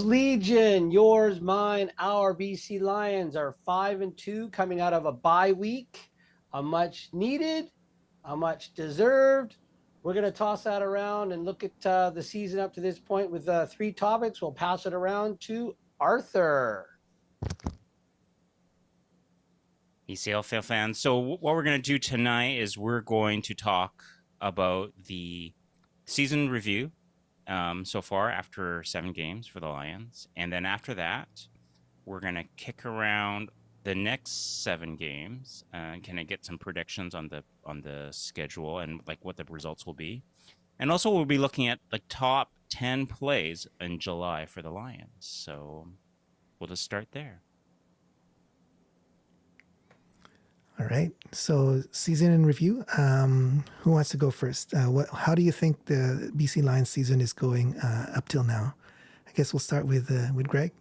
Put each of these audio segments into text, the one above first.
Eagles Legion, yours, mine, our BC Lions are 5-2 coming out of a bye week, a much needed, a much deserved. We're going to toss that around and look at the season up to this point with three topics. We'll pass it around to Arthur. ECL fans. So what we're going to do tonight is we're going to talk about the season review so far after 7 games for the Lions. And then after that, we're going to kick around the next 7 games and kind of get some predictions on the schedule and like what the results will be. And also we'll be looking at the top 10 plays in July for the Lions. So we'll just start there. All right. So season in review. Who wants to go first? How do you think the BC Lions season is going up till now? I guess we'll start with Greg.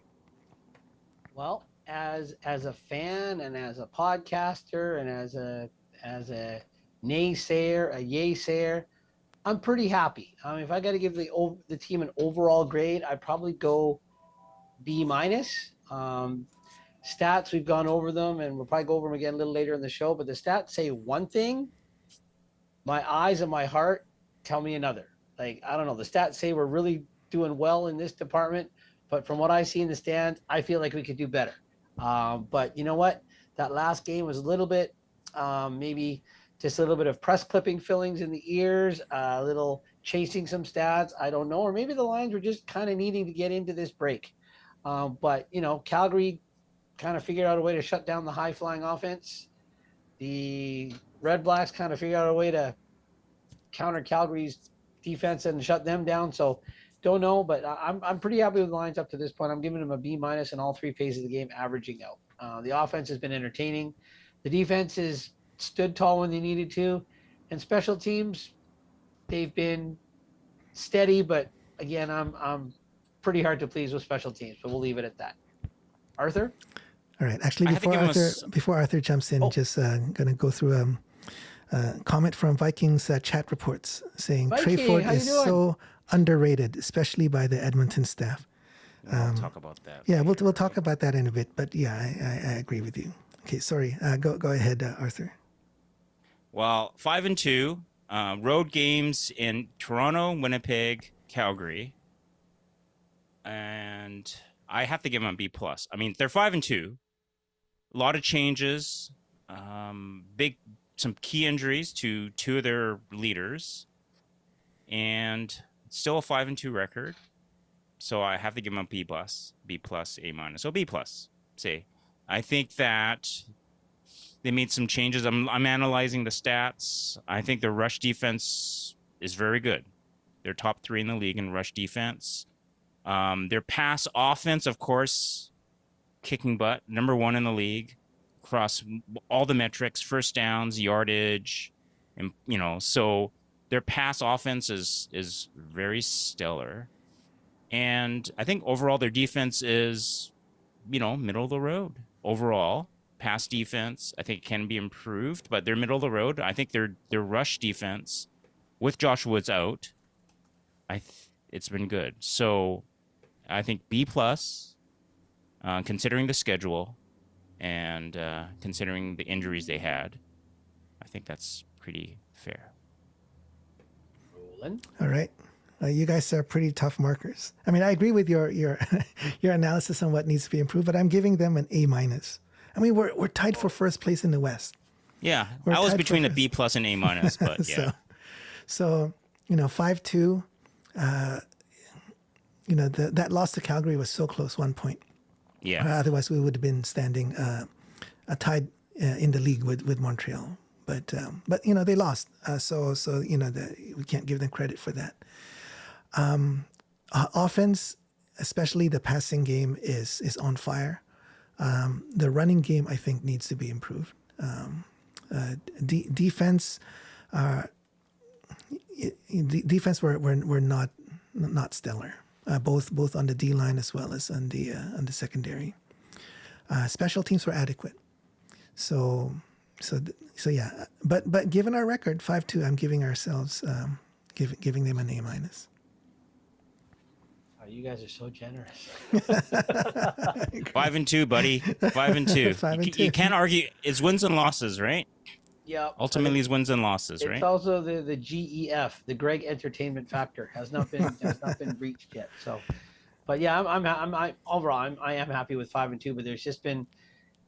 Well, as a fan and as a podcaster and as a naysayer, a yay-sayer, I'm pretty happy. If I got to give the team an overall grade, I'd probably go B minus. Stats, we've gone over them, and we'll probably go over them again a little later in the show. But the stats say one thing. My eyes and my heart tell me another. Like, I don't know. The stats say we're really doing well in this department, but from what I see in the stands, I feel like we could do better. But you know what? That last game was a little bit, maybe just a little bit of press clipping fillings in the ears, a little chasing some stats. I don't know. Or maybe the Lions were just kind of needing to get into this break. But, Calgary kind of figured out a way to shut down the high-flying offense. The Red Blacks kind of figured out a way to counter Calgary's defense and shut them down. So don't know, but I'm pretty happy with the Lions up to this point. I'm giving them a B minus in all 3 phases of the game, averaging out. The offense has been entertaining. The defense has stood tall when they needed to, and special teams, they've been steady. But again, I'm pretty hard to please with special teams. But we'll leave it at that. Arthur. All right. Actually, before Arthur jumps in, just going to go through a comment from Vikings chat reports saying Tre Ford is so underrated, especially by the Edmonton staff. We'll talk about that. Yeah, we'll talk about that in a bit. But yeah, I agree with you. Okay, sorry. Go ahead, Arthur. Well, 5-2 road games in Toronto, Winnipeg, Calgary, and I have to give them a B+. I mean, they're 5-2. A lot of changes, some key injuries to 2 of their leaders, and still a 5-2 record. So I have to give them a B+, A-. So B+, say. I think that they made some changes. I'm analyzing the stats. I think their rush defense is very good. They're top 3 in the league in rush defense. Their pass offense, of course, kicking butt, number 1 in the league across all the metrics, first downs, yardage, and so their pass offense is very stellar. And I think overall their defense is, middle of the road. Overall, pass defense, I think it can be improved, but they're middle of the road. I think their rush defense with Josh Woods out, it's been good. So I think B+, considering the schedule and considering the injuries they had. I think that's pretty fair. Roland. All right. You guys are pretty tough markers. I mean, I agree with your your analysis on what needs to be improved, but I'm giving them an A-. I mean, we're tied for first place in the West. Yeah, I was between a B+ and A-, but yeah. So 5-2. That loss to Calgary was so close, 1 point. Yeah. Otherwise, we would have been standing tied in the league with Montreal. But they lost. So we can't give them credit for that. Offense, especially the passing game, is on fire. The running game, I think, needs to be improved. Defense, were not stellar. Both on the D line as well as on the secondary. Special teams were adequate. So yeah. But given our record 5-2, I'm giving ourselves giving them an A-. you guys are so generous. 5-2, buddy. 5-2. 5-2. You can't argue. It's wins and losses, right? Yeah. Ultimately, it's wins and losses, It's right? also the GEF, the Greg Entertainment Factor, has not been reached yet. So, but yeah, I'm overall I am happy with 5-2. But there's just been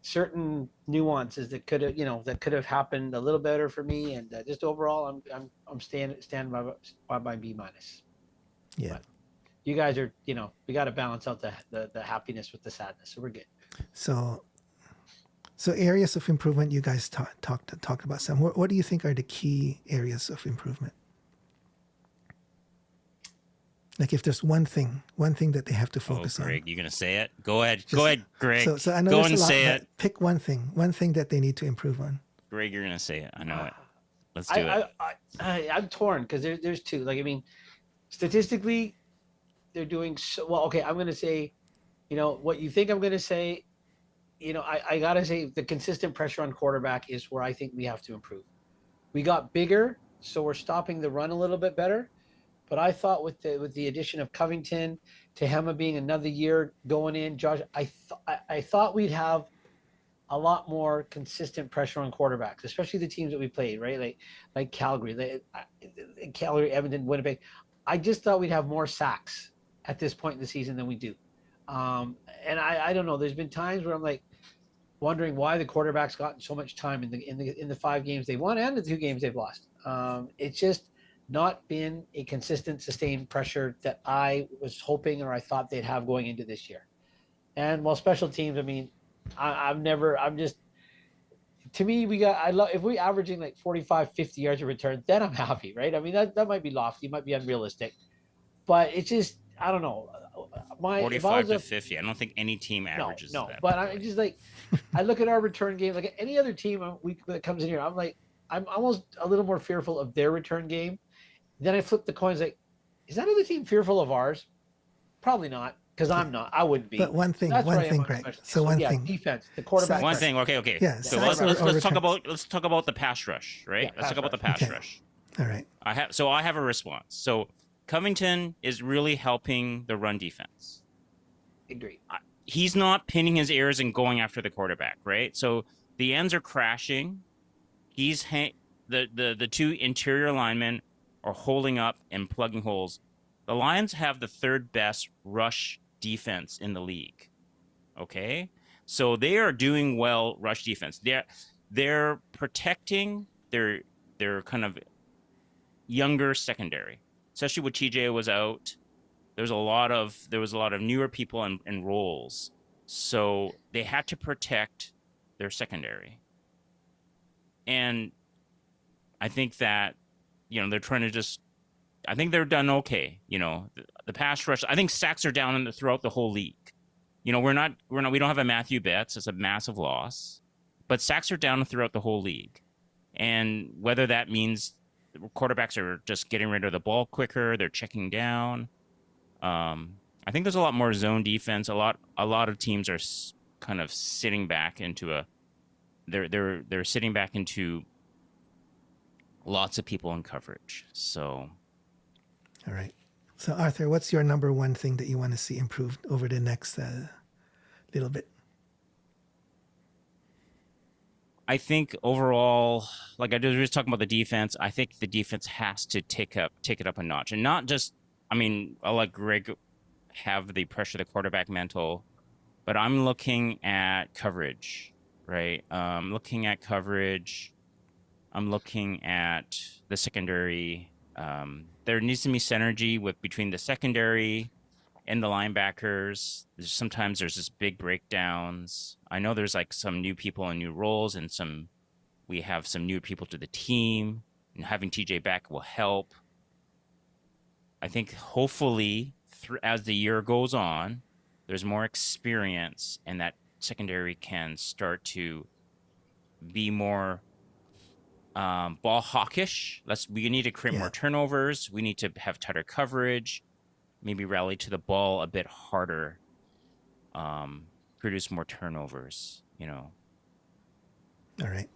certain nuances that could have happened a little better for me, and just overall I'm standing by B minus. Yeah. But you guys are, we got to balance out the happiness with the sadness, so we're good. So areas of improvement, you guys talked about some. What do you think are the key areas of improvement? Like if there's one thing that they have to focus on. Greg, you gonna say it? Go ahead, Greg. So I know go and say it. Pick one thing that they need to improve on. Greg, you're gonna say it. I know it. Let's do it. I'm torn because there's two. Like, I mean, statistically, they're doing so well. Okay, I'm gonna say, what you think I'm gonna say. I gotta say the consistent pressure on quarterback is where I think we have to improve. We got bigger, so we're stopping the run a little bit better. But I thought with the addition of Covington, Tehama being another year going in, Josh, I thought we'd have a lot more consistent pressure on quarterbacks, especially the teams that we played, right? Like Calgary, Calgary, Edmonton, Winnipeg. I just thought we'd have more sacks at this point in the season than we do. And I don't know. There's been times where I'm like wondering why the quarterback's gotten so much time in the 5 games they've won and the 2 games they've lost. It's just not been a consistent, sustained pressure that I was hoping or I thought they'd have going into this year. And while special teams, I mean, to me, if we averaging like 45, 50 yards of return, then I'm happy, right? I mean, that might be lofty, might be unrealistic, but it's just, I don't know. 45 to 50. I don't think any team averages that. No, but I'm just like, I look at our return game, like any other team that comes in here, I'm almost a little more fearful of their return game. Then I flip the coins, like, is that other team fearful of ours? Probably not, because I'm not. I wouldn't be. But one thing, Greg. So one thing. Defense, the quarterback. One thing. Okay. Yeah. So let's talk about the pass rush, right? Yeah, let's talk about the pass rush. All right. I have a response. So Covington is really helping the run defense. Agreed. He's not pinning his ears and going after the quarterback, right? So the ends are crashing. He's the 2 interior linemen are holding up and plugging holes. The Lions have the 3rd best rush defense in the league. Okay? So they are doing well rush defense. They're protecting their kind of younger secondary. Especially when TJ was out. There was a lot of newer people in roles. So they had to protect their secondary. And I think that they're trying to I think they're done okay. The pass rush, I think sacks are down throughout the whole league. We don't have a Matthew Betts. It's a massive loss, but sacks are down throughout the whole league. And whether that means quarterbacks are just getting rid of the ball quicker, they're checking down. I think there's a lot more zone defense. A lot of teams are kind of sitting back into they're sitting back into lots of people in coverage. So, all right. So Arthur, what's your number one thing that you want to see improved over the next little bit? I think overall, like I was just talking about the defense, I think the defense has to take it up a notch, and not just. I mean, I'll let Greg have the pressure the quarterback mental, but I'm looking at coverage, right? Looking at coverage. I'm looking at the secondary. There needs to be synergy between the secondary and the linebackers. Sometimes there's just big breakdowns. I know there's like some new people and new roles, and we have some new people to the team, and having TJ back will help. I think hopefully as the year goes on, there's more experience, and that secondary can start to be more ball hawkish. We need to create more turnovers. We need to have tighter coverage, maybe rally to the ball a bit harder, produce more turnovers, All right.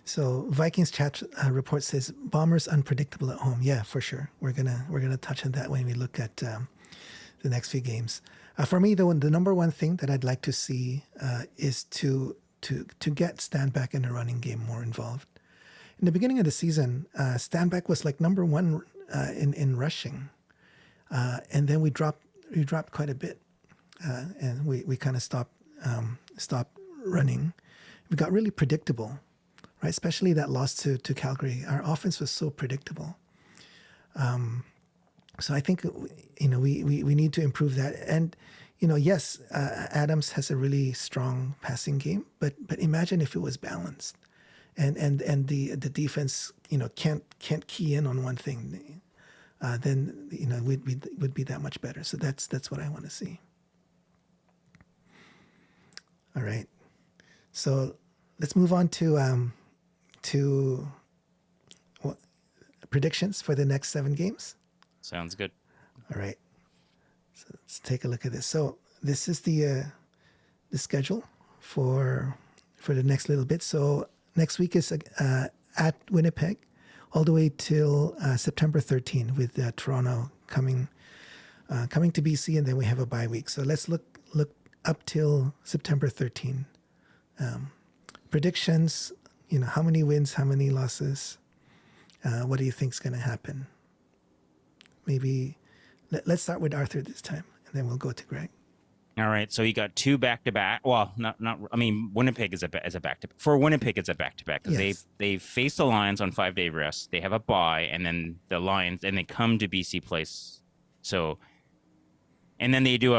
So Vikings chat report says Bombers unpredictable at home. Yeah, for sure. We're gonna touch on that when we look at the next few games. For me, the number one thing that I'd like to see is to get Stanback in the running game more involved. In the beginning of the season, Stanback was like number one in rushing, and then we dropped quite a bit, and we kind of stopped running. We got really predictable, right? Especially that loss to Calgary. Our offense was so predictable. So I think we need to improve that. And yes, Adams has a really strong passing game, but imagine if it was balanced, and the defense can't key in on one thing, then would be that much better. So that's what I want to see. All right, so let's move on to predictions for the next 7 games. Sounds good. All right. So let's take a look at this. So this is the schedule for the next little bit. So next week is at Winnipeg, all the way till September 13, with Toronto coming to BC, and then we have a bye week. So let's look up till September 13. Predictions. How many wins, how many losses? What do you think is going to happen? Maybe let's start with Arthur this time, and then we'll go to Greg. All right, so you got 2 back-to-back. Well, not. I mean, Winnipeg is a back-to-back. For Winnipeg, it's a back-to-back because Yes. they face the Lions on 5-day rest. They have a bye, and then the Lions, and they come to BC Place. So, and then they do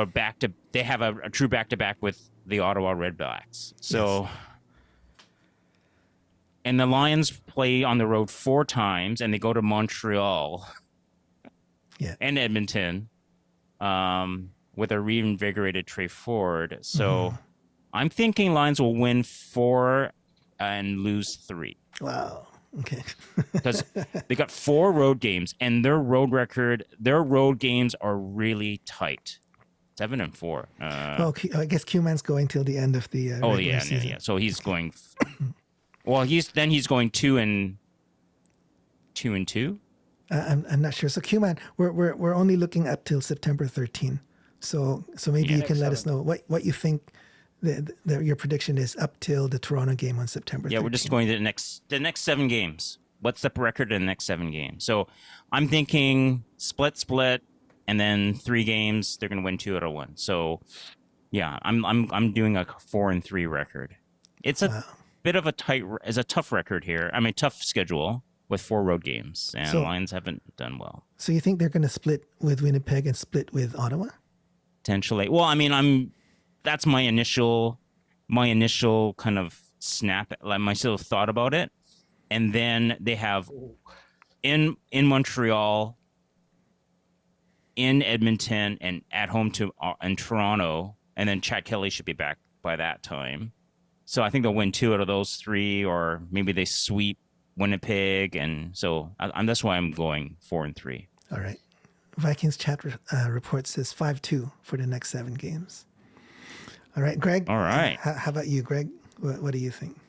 They have a true back-to-back with the Ottawa Redblacks. So. Yes. And the Lions play on the road 4 times, and they go to Montreal and Edmonton with a reinvigorated Tre Ford. So I'm thinking Lions will win 4 and lose 3. Wow. Okay. Because they got 4 road games, and their road games are really tight. 7-4. Well, I guess Q-Man's going till the end of the regular season. Yeah. So he's going. Well, he's going 2-2. I'm not sure. So Q-Man, we're only looking up till September 13. So maybe you can let us know what you think your prediction is up till the Toronto game on September 13. Yeah, we're just going to the next 7 games. What's the record in the next 7 games? So I'm thinking split, and then 3 games they're going to win 2 out of 1. So yeah, I'm doing a 4-3 record. It's a bit of a tough record here. I mean, tough schedule with 4 road games, and Lions haven't done well. So you think they're going to split with Winnipeg and split with Ottawa? Potentially. Well, I mean, that's my initial kind of snap, like my sort of thought about it, and then they have in Montreal, in Edmonton, and at home in Toronto, and then Chad Kelly should be back by that time. So I think they'll win 2 out of those 3, or maybe they sweep Winnipeg, and so that's why I'm going 4-3. All right. Vikings chat report says 5-2 for the next 7 games. All right, Greg. All right. How about you, Greg? What do you think?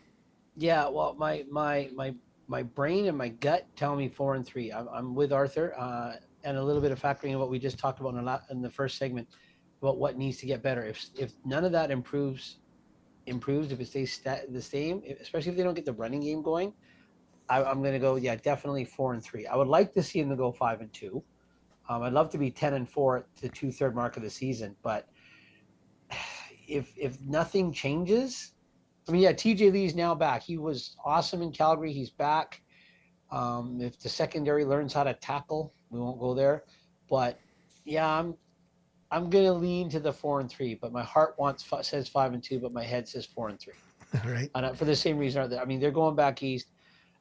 Yeah, well, my brain and my gut tell me 4-3. I'm with Arthur, and a little bit of factoring in what we just talked about in the first segment about what needs to get better. If none of that improves, if it stays the same, especially if they don't get the running game going, I'm going to go, definitely 4-3. I would like to see them to go 5-2. I'd love to be 10-4 at the 2/3 mark of the season, but if nothing changes, I mean, TJ Lee's now back. He was awesome in Calgary. He's back. If the secondary learns how to tackle, we won't go there. But yeah, I'm gonna lean to the 4-3. But my heart says 5-2, but my head says 4-3. All right. And for the same reason, I mean, they're going back east.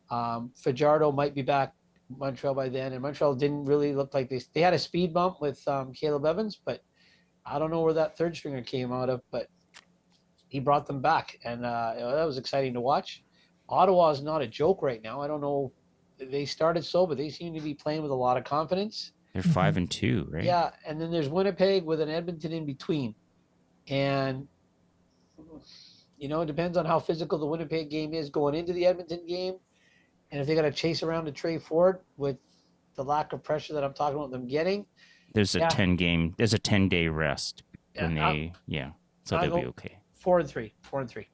Fajardo might be back Montreal by then, and Montreal didn't really look like they had a speed bump with Caleb Evans, but I don't know where that third stringer came out of, but he brought them back, and that was exciting to watch. Ottawa is not a joke right now. I don't know, they started slow, but they seem to be playing with a lot of confidence. They're 5-2, right? Yeah, and then there's Winnipeg with an Edmonton in between, and it depends on how physical the Winnipeg game is going into the Edmonton game. And if they got to chase around to Tre Ford with the lack of pressure that I'm talking about them getting, There's a Yeah. 10-day rest when Yeah, so I'll they'll be go okay. 4-3. 4-3.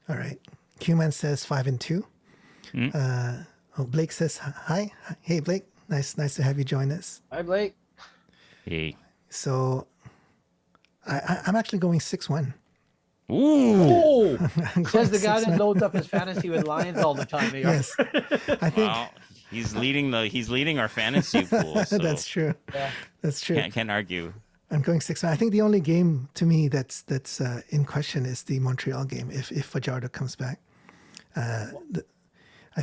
All right. Q-Man says 5-2. Mm. Blake says hi. Hey, Blake. Nice to have you join us. Hi, Blake. Hey. So I'm actually going 6-1. Ooh. Oh, says the guy that loads up his fantasy with Lions all the time. Yes. I think Well, he's leading our fantasy pool. So that's true. Yeah. That's true. can't argue. I'm going 6-1. I think the only game to me that's in question is the Montreal game. If Fajardo comes back, I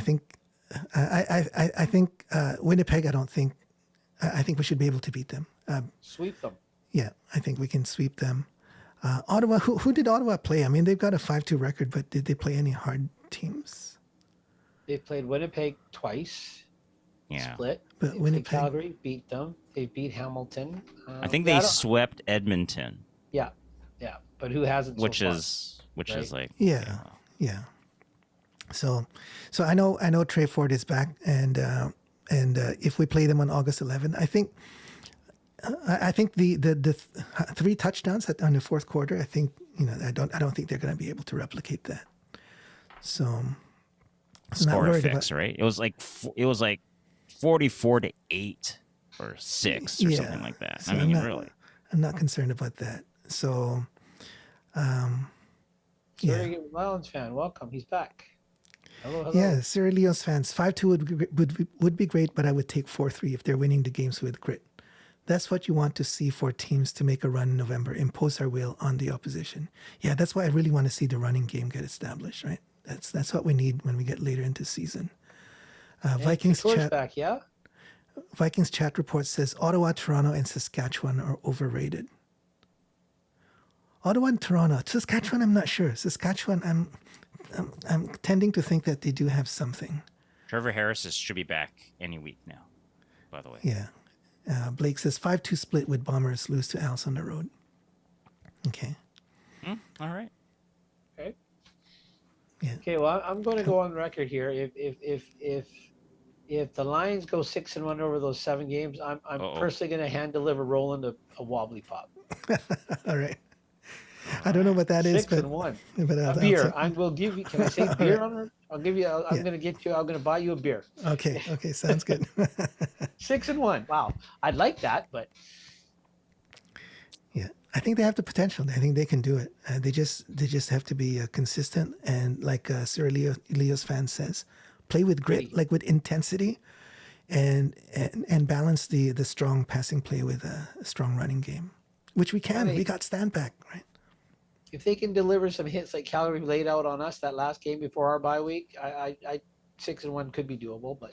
think I think Winnipeg. I think we should be able to beat them. Sweep them. Yeah, I think we can sweep them. Ottawa. Who did Ottawa play? I mean, they've got a 5-2 record, but did they play any hard teams? They played Winnipeg twice. But Split. They played Winnipeg. Calgary, beat them. They beat Hamilton. I think they swept Edmonton, Yeah. But who hasn't? which so far? is like Yeah. So I know Tre Ford is back, and if we play them on August 11, I think the 3 touchdowns on the fourth quarter. I think I don't think they're going to be able to replicate that. So I'm not score worried effects, right? It was like 44-8 or 6 or Yeah. something like that. So I mean, I'm not, really. I'm not concerned about that. So, Very good Lions fan. Welcome. He's back. Hello. yeah, Sierra Leone's fans, 5-2 would be great, but I would take 4-3 if they're winning the games with grit. That's what you want to see for teams to make a run in November, impose our will on the opposition. Yeah, that's why I really want to see the running game get established, right? That's what we need when we get later into season. Vikings chat. Back, yeah. Vikings chat report says Ottawa, Toronto, and Saskatchewan are overrated. Ottawa and Toronto. Saskatchewan, I'm not sure. Saskatchewan, I'm tending to think that they do have something. Trevor Harris should be back any week now, by the way. Yeah. Blake says 5-2 split with Bombers lose to Als on the road. Okay. All right. Okay. Yeah. Okay. Well, I'm going to go on record here. If the Lions go 6-1 over those 7 games, I'm personally going to hand deliver Roland a wobbly pop. All right. I don't know what that is, 6-1. but A beer. I will give you. Can I say beer on it? I'll give you. I'm going to buy you a beer. Okay. Sounds good. 6-1. Wow. I'd like that, but Yeah, I think they have the potential. I think they can do it. They just have to be consistent and, like Sir Leo's fan says, play with grit, like with intensity, and balance the strong passing play with a strong running game, which we can. Right. We got Stanback, right? if they can deliver some hits like Calgary laid out on us that last game before our bye week, I 6-1 could be doable, but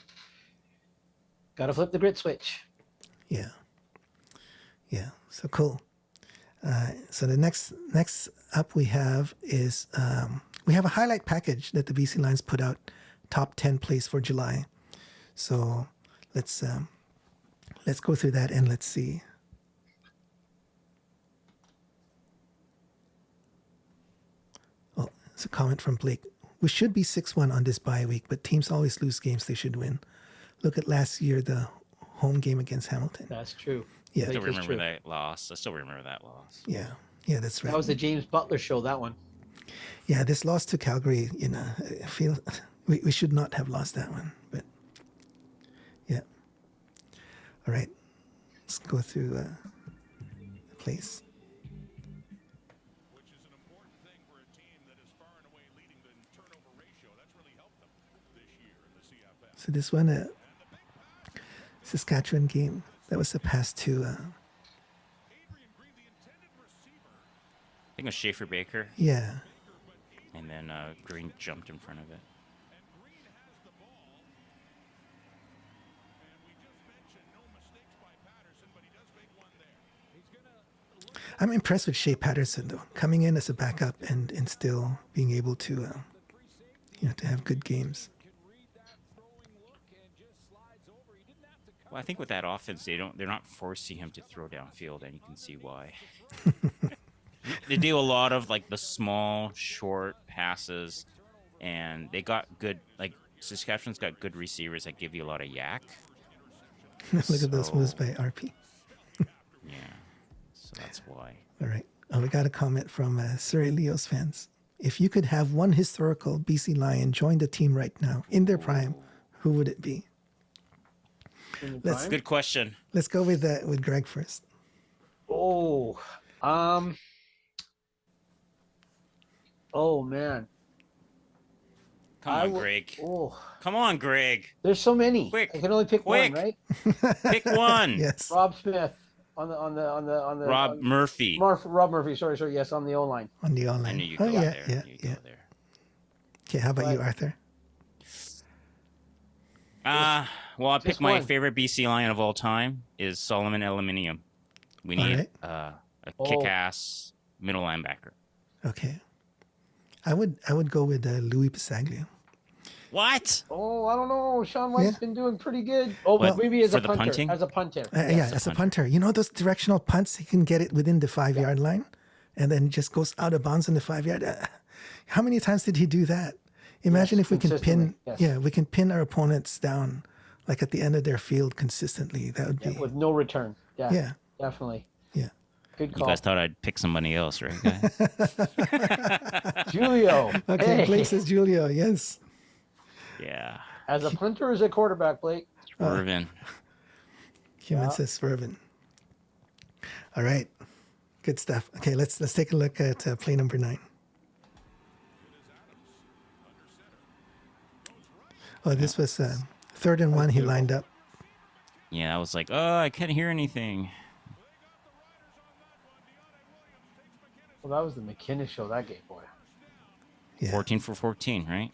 got to flip the grit switch. Yeah. So cool. So the next up we have is we have a highlight package that the BC Lions put out, top 10 plays for July. So let's go through that and let's see. Well, it's a comment from Blake. We should be 6-1 on this bye week, but teams always lose games they should win. Look at last year, the home game against Hamilton. That's true. Yeah. I still remember that loss. Yeah, that's right. That was the James Butler show, that one. Yeah, this loss to Calgary, I feel we should not have lost that one. But yeah. All right. Let's go through the plays. Which is an important thing for a team that is far and away leading the turnover ratio. That's really helped them this year in the CFL. So this one, Saskatchewan game, that was a pass to, Adrian Green, the intended receiver. I think it was Schaefer Baker, yeah. and then Green jumped in front of it. And Green has the ball. And we just mentioned no mistakes by Patterson, but he does make one there. He's going to I'm impressed with Shea Patterson, though, coming in as a backup and still being able to, to have good games. Well, I think with that offense, they're not forcing him to throw downfield, and you can see why. They do a lot of like the small, short passes, and they got good. Like Saskatchewan's got good receivers that give you a lot of yak. Look at those So- moves by RP. Yeah. So that's why. All right. Oh, we got a comment from Surrey Leo's fans. If you could have one historical BC Lion join the team right now in their prime, who would it be? In the Let's- prime? Good question. Let's go with Greg first. Oh, oh man. Come I on, w- Greg. Oh, Come on, Greg. there's so many. Quick, I can only pick one, quick. right? Pick one. Yes. Rob Smith on the Rob Murphy. Rob Murphy. Sorry. Yes, on the O line. On the I online. knew you'd Oh, go yeah, there. yeah, You'd yeah. go there. Okay, how about you, But- Arthur? Well, I picked Just my one. favorite BC Lion of all time is Solomon Aluminium. We All need right. a Oh. kick-ass middle linebacker. Okay. I would go with Louis Passaglio. What? Oh, I don't know. Sean White's Yeah. been doing pretty good. Oh, What, maybe as for a the punter. punting? As a punter. Yeah, as a punter. You know those directional punts, he can get it within the 5-yard line and then just goes out of bounds in the 5-yard. How many times did he do that? Imagine Yes, if we can pin, consistently, yes. we can pin our opponents down like at the end of their field consistently. That would be, With no return. Yeah. yeah, Definitely. yeah. Good You call. guys thought I'd pick somebody else, right, guys? Julio. Okay, Hey. Blake says Julio, yes. Yeah. As a punter or as a quarterback, Blake? Irvin. Human Yeah. says Swervin. All right, good stuff. Okay, let's take a look at play number 9. Oh, this was 3rd and 1. He lined up. Yeah, I was like, oh, I can't hear anything. Well, that was the McKinnis show that game, boy. Yeah. 14 for 14, right?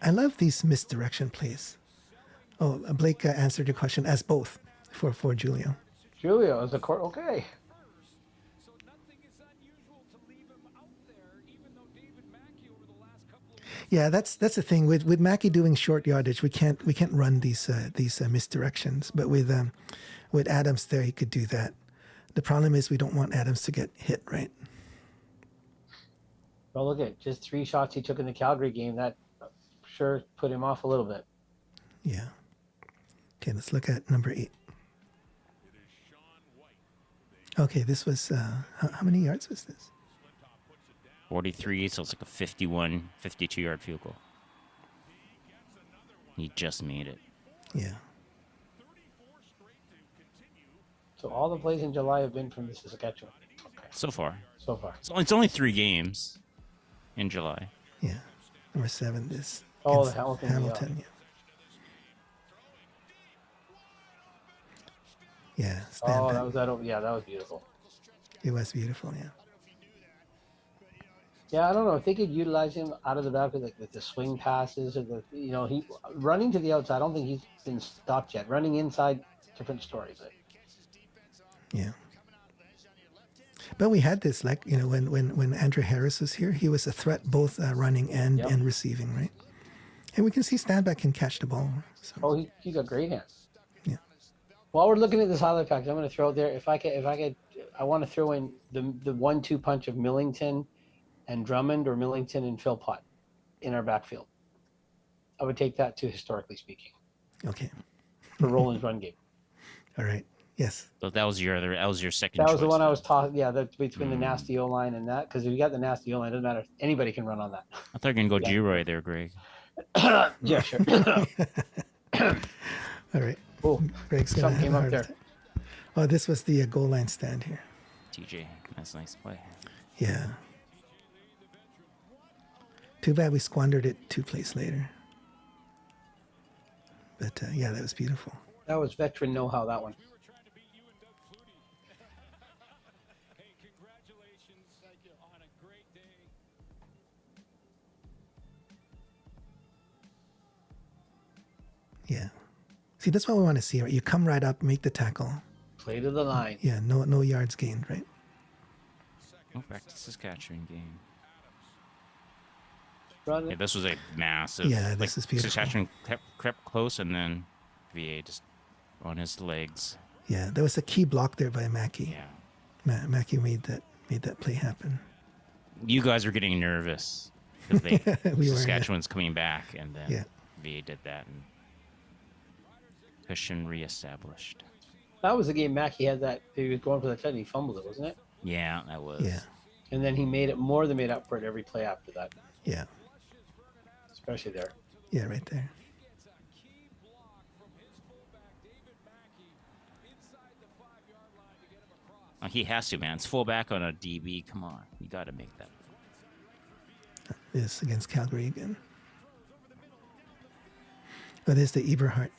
I love these misdirection plays. Oh, Blake answered your question as both for Julio. Julio as a court. Okay. So nothing is unusual to leave him out there, even though David Mackey over the last couple of weeks. Yeah, that's the thing with Mackey doing short yardage. We can't run these misdirections, but with Adams there, he could do that. The problem is we don't want Adams to get hit, right? Well, look at just 3 shots he took in the Calgary game. That sure put him off a little bit. Yeah. Okay, let's look at number 8. Okay, this was how many yards was this? 43, so it's like a 51, 52-yard field goal. He just made it. Yeah. So all the plays in July have been from the Saskatchewan. Okay. So far. So far. It's only 3 games in July. Yeah. Number 7 is Oh, the against Hamilton, yeah. Yeah, stand Oh, back. that was that. Yeah, that was beautiful. It was beautiful, yeah. Yeah, I don't know if they could utilize him out of the back with the swing passes or he running to the outside. I don't think he's been stopped yet. Running inside, different story. But Yeah. But we had this, like, when Andrew Harris was here, he was a threat both running and Yep. and receiving, right? And we can see Standback can catch the ball. So, oh, he got great hands. yeah. While we're looking at this highlight package, I'm going to throw out there. If I could, I want to throw in the 1-2 punch of Millington and Drummond, or Millington and Philpott in our backfield. I would take that too, historically speaking, Okay. for Roland's run game. All right. Yes. So that was your second That choice. was the one I then. was taught. Yeah, that's between the nasty O line and that. Because if you got the nasty O line, it doesn't matter. Anybody can run on that. I thought you were going to go Yeah. G-Roy there, Greg. Yeah, sure. All right. Oh, Greg's gonna something have came a up heart there. attack. Oh, this was the goal line stand here. TJ, that's a nice play. Yeah. Too bad we squandered it 2 plays later. But yeah, that was beautiful. That was veteran know-how, that one. We were trying to beat you and Doug Flutie. Hey, congratulations on a great day. Yeah. See, that's what we want to see, right? You come right up, make the tackle. Play to the line. Yeah, no yards gained, right? Oh, back to Saskatchewan game. Run Yeah, it. this was a massive. Yeah, this is beautiful. Saskatchewan crept close, and then VA just on his legs. Yeah, there was a key block there by Mackey. Yeah. Mackey made that play happen. You guys were getting nervous because We were, yeah. Saskatchewan's coming back, and then Yeah. VA did that, and cushion reestablished. That was the game Mackey had that he was going for the touchdown. He fumbled it, wasn't it? Yeah, that was. Yeah, And then he made it more than made up for it every play after that, yeah, especially there. yeah, right there. Gets a key block from his fullback, David Mackey, inside the 5-yard line to get him across. He has to, man. It's fullback on a DB. Come on, you got to make that. This against Calgary again. Oh, there's the Eberhardt.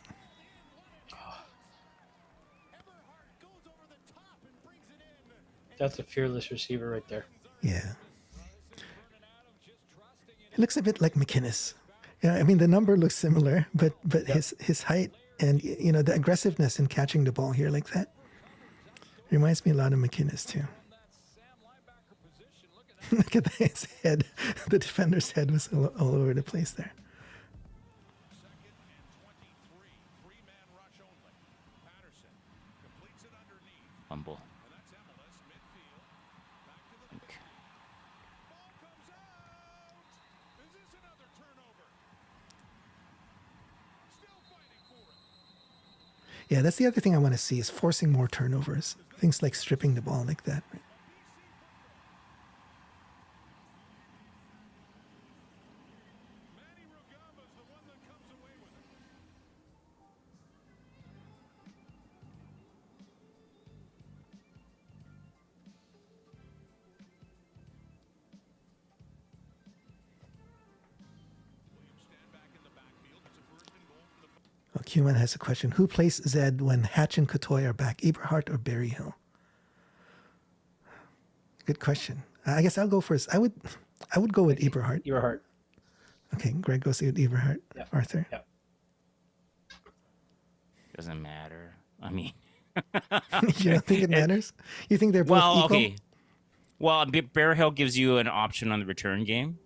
That's a fearless receiver right there. Yeah. It looks a bit like McInnes. Yeah, I mean the number looks similar, but his height and the aggressiveness in catching the ball here like that reminds me a lot of McInnes too. Look at his head. The defender's head was all over the place there. Fumble. Yeah, that's the other thing I want to see is forcing more turnovers. Things like stripping the ball like that. Right? Oh, Q-Man has a question. Who plays Zed when Hatch and Kotoy are back, Eberhardt or Berryhill? Good question. I guess I'll go first. I would go with Eberhardt. Eberhardt. Okay, Greg goes with Eberhardt. Yeah. Arthur? Yeah. Doesn't matter. I mean, You don't think it matters? You think they're both well, equal? okay. Well, Bear Hill gives you an option on the return game,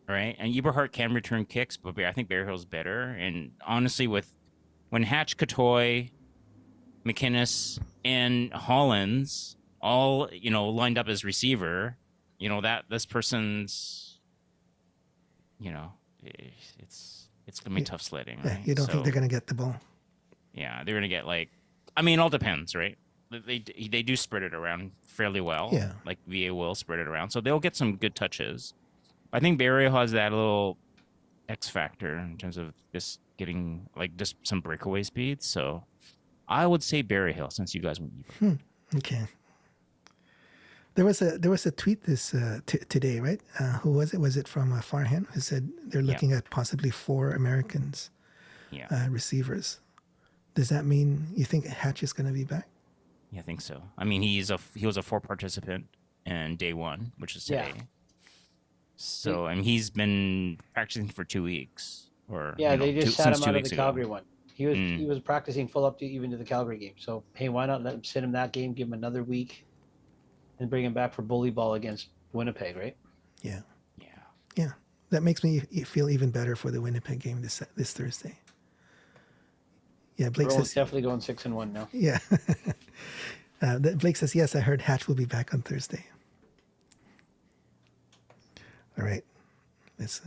right? And Eberhardt can return kicks, but I think Bear Hill's better. And honestly, when Hatch, Kotoy, McInnes, and Hollins all lined up as receiver, that this person's, it's gonna be tough sledding. Yeah, Right? you don't think they're going to get the ball? Yeah, they're gonna get it all depends, right? They do spread it around fairly well. Yeah. Like VA will spread it around, so they'll get some good touches. I think Barrio has that little X factor in terms of just getting just some breakaway speed. So I would say Barry Hill since you guys went. Okay. There was a tweet this today, right? Who was it? Was it from Farhan who said they're looking at possibly 4 Americans receivers? Does that mean you think Hatch is going to be back? Yeah, I think so. I mean, he was a 4 participant in day 1, which is today. Yeah. So and he's been practicing for 2 weeks. They just sat him out of the ago. Calgary one. He was practicing full up to even to the Calgary game. So hey, why not let him sit him that game, give him another week, and bring him back for bully ball against Winnipeg, right? Yeah. Yeah. Yeah. That makes me feel even better for the Winnipeg game this Thursday. Yeah, Blake Rowan's says definitely going 6-1 now. yeah. Blake says yes. I heard Hatch will be back on Thursday. All right, let's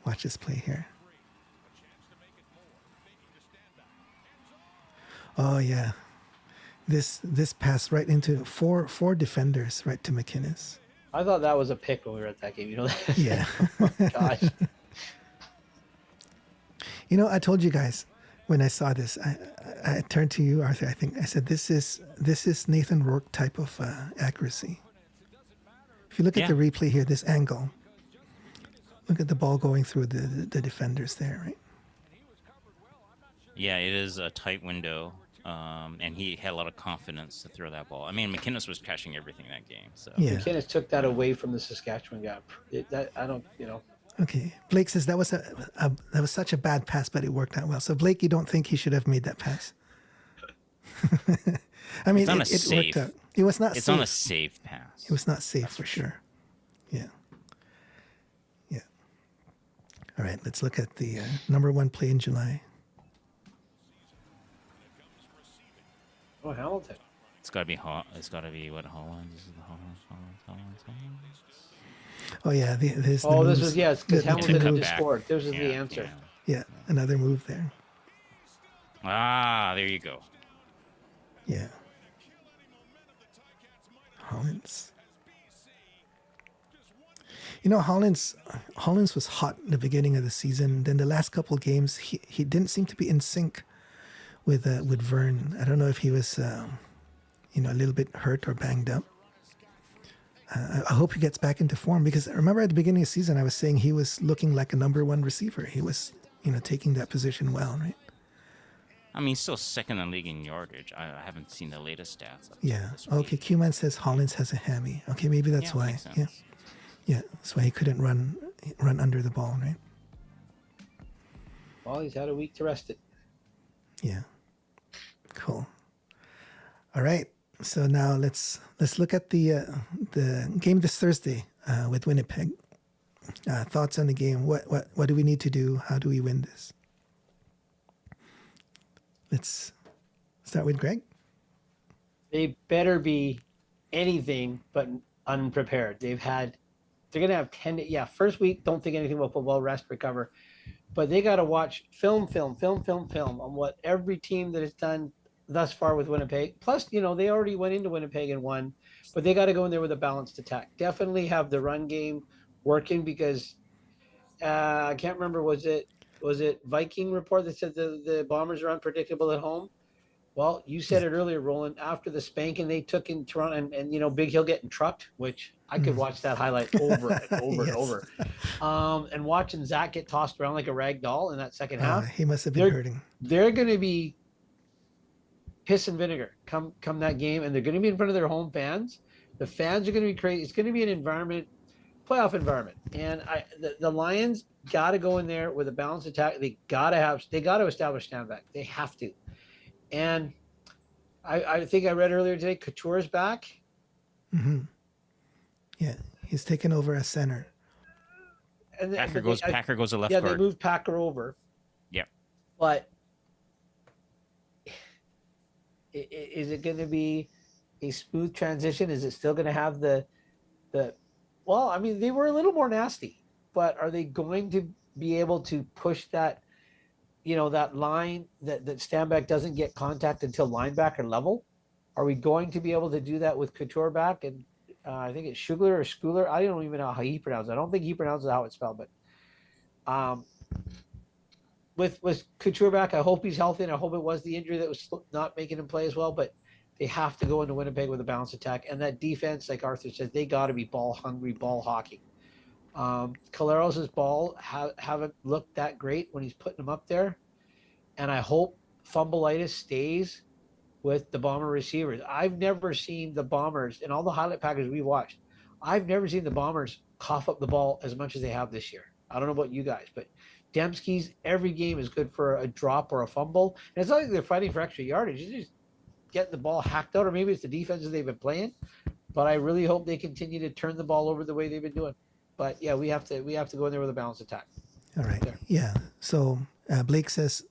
watch this play here. Oh yeah, this pass right into four defenders right to McInnes. I thought that was a pick when we were at that game. You know that? Yeah. Oh, gosh. I told you guys when I saw this, I turned to you, Arthur. I said this is Nathan Rourke type of accuracy. If you look at the replay here, this angle, look at the ball going through the defenders there, right? Yeah, it is a tight window, and he had a lot of confidence to throw that ball. I mean, McInnes was catching everything that game. So Yeah. McInnes took that away from the Saskatchewan guy. Okay. Blake says that was such a bad pass, but it worked out well. So Blake, you don't think he should have made that pass? I mean, it worked out. It was not. It's safe. on a safe pass. It was not safe for sure. Yeah. Yeah. All right. Let's look at the number 1 play in July. Oh, Hamilton. It's got to be hot. It's got to be what Holland. This is the Holland. Oh yeah. This This was because Hamilton had just scored. This is the Yeah, answer. Yeah. Another move there. Ah, there you go. Yeah. Hollins. You know, Hollins was hot in the beginning of the season. Then the last couple of games, he didn't seem to be in sync with Vern. I don't know if he was a little bit hurt or banged up. I hope he gets back into form, because I remember at the beginning of the season I was saying he was looking like a number one receiver. He was taking that position well, right? I mean, still second in the league in yardage. I haven't seen the latest stats. Up Yeah. This week. Okay. Q-Man says Hollins has a hammy. Okay, maybe that's Yeah, why. makes sense. Yeah. Yeah. That's why he couldn't run under the ball, right? Well, he's had a week to rest it. Yeah. Cool. All right. So now let's look at the game this Thursday with Winnipeg. Thoughts on the game? What do we need to do? How do we win this? Let's start with Greg. They better be anything but unprepared. They're going to have 10. First week, don't think anything about football, rest, recover. But they got to watch film on what every team that has done thus far with Winnipeg. Plus, they already went into Winnipeg and won, but they got to go in there with a balanced attack. Definitely have the run game working, because I can't remember, was it Viking report that said the Bombers are unpredictable at home? Well, you said it earlier, Roland. After the spanking they took in Toronto, and Big Hill getting trucked, which I could watch that highlight over and over and over. And watching Zach get tossed around like a rag doll in that second half. He must have been hurting. They're going to be piss and vinegar come that game, and they're going to be in front of their home fans. The fans are going to be crazy. It's going to be an environment, playoff environment, and the Lions got to go in there with a balanced attack. They got to establish stand back. They have to. And I think I read earlier today, Couture's back. Mm-hmm. Yeah, he's taken over as center. And Packer goes to left guard. Yeah, they moved Packer over. Yep. But is it going to be a smooth transition? Is it still going to have the? Well, I mean, they were a little more nasty, but are they going to be able to push that? That line that Stanback doesn't get contact until linebacker level. Are we going to be able to do that with Couture back? And I think it's Schugler or Schooler. I don't even know how he pronounces it. I don't think he pronounces how it's spelled, but with Couture back, I hope he's healthy, and I hope it was the injury that was not making him play as well. But they have to go into Winnipeg with a balanced attack, and that defense, like Arthur said, they got to be ball hungry, ball hawking. Caleros' ball haven't looked that great when he's putting them up there, and I hope fumbleitis stays with the Bomber receivers. I've never seen the Bombers in all the highlight packages we watched. I've never seen the Bombers cough up the ball as much as they have this year. I don't know about you guys, but Dembski's every game is good for a drop or a fumble, and it's not like they're fighting for extra yardage. It's just getting the ball hacked out, or maybe it's the defenses they've been playing. But I really hope they continue to turn the ball over the way they've been doing. But yeah, we have to go in there with a balanced attack. All right. There. Yeah. So Blake says,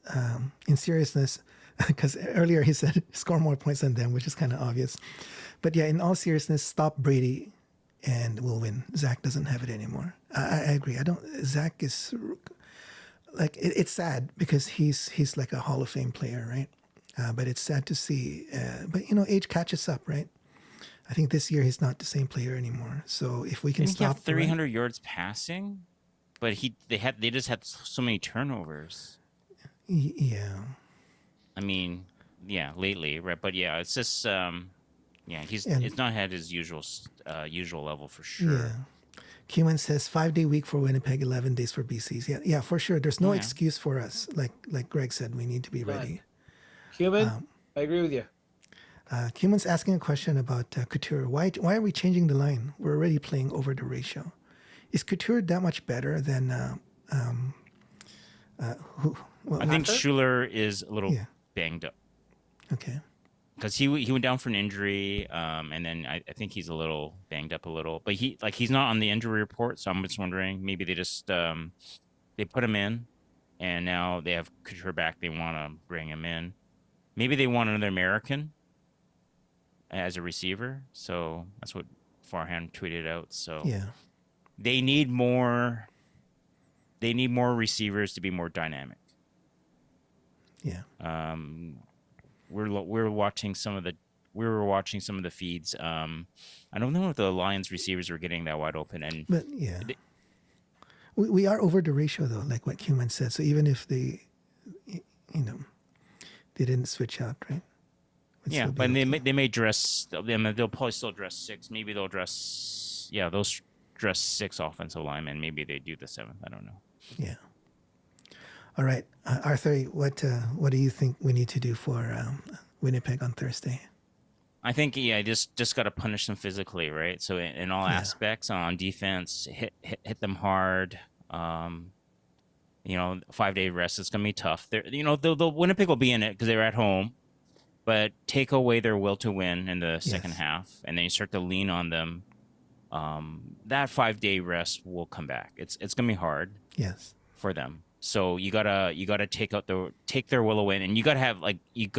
in seriousness, because earlier he said score more points than them, which is kind of obvious. But yeah, in all seriousness, stop Brady and we'll win. Zach doesn't have it anymore. I agree. Zach is like, it's sad because he's like a Hall of Fame player, right? But it's sad to see. But age catches up, right? I think this year he's not the same player anymore. So if we can stop, he have 300 yards passing, but they just had so many turnovers. Yeah. I mean, yeah, lately, right? But yeah, it's just it's not had his usual level for sure. Yeah. Keeman says 5-day week for Winnipeg, 11 days for BCs. Yeah, for sure. There's no excuse for us. Like Greg said, we need to be ready. Keeman, I agree with you. Keeman's asking a question about Couture. Why are we changing the line? We're already playing over the ratio. Is Couture that much better than I think Schuler is a little banged up. Okay. Because he went down for an injury, and then I think he's a little banged up a little. But he's not on the injury report, so I'm just wondering, maybe they just they put him in, and now they have Couture back. They want to bring him in. Maybe they want another American as a receiver. So that's what Farhan tweeted out. So yeah, they need more. They need more receivers to be more dynamic. Yeah. we're watching some of the we were watching some of the feeds. I don't know if the Lions receivers were getting that wide open, and But yeah, They- we are over the ratio though, like what Kuman said. So even if they, they didn't switch out, right? Would yeah, still be but okay. they may dress. They'll probably still dress 6. Maybe they'll dress. Yeah, they'll dress 6 offensive linemen. Maybe they do the 7th. I don't know. Yeah. All right, Arthur, what do you think we need to do for Winnipeg on Thursday? I think just got to punish them physically, right? So in all Yeah. aspects on defense, hit them hard. 5-day rest is gonna be tough. The Winnipeg will be in it because they're at home, but take away their will to win in the second Yes. half, and then you start to lean on them. That 5-day rest will come back. It's gonna be hard Yes. for them. So you gotta take their will away, and you gotta have you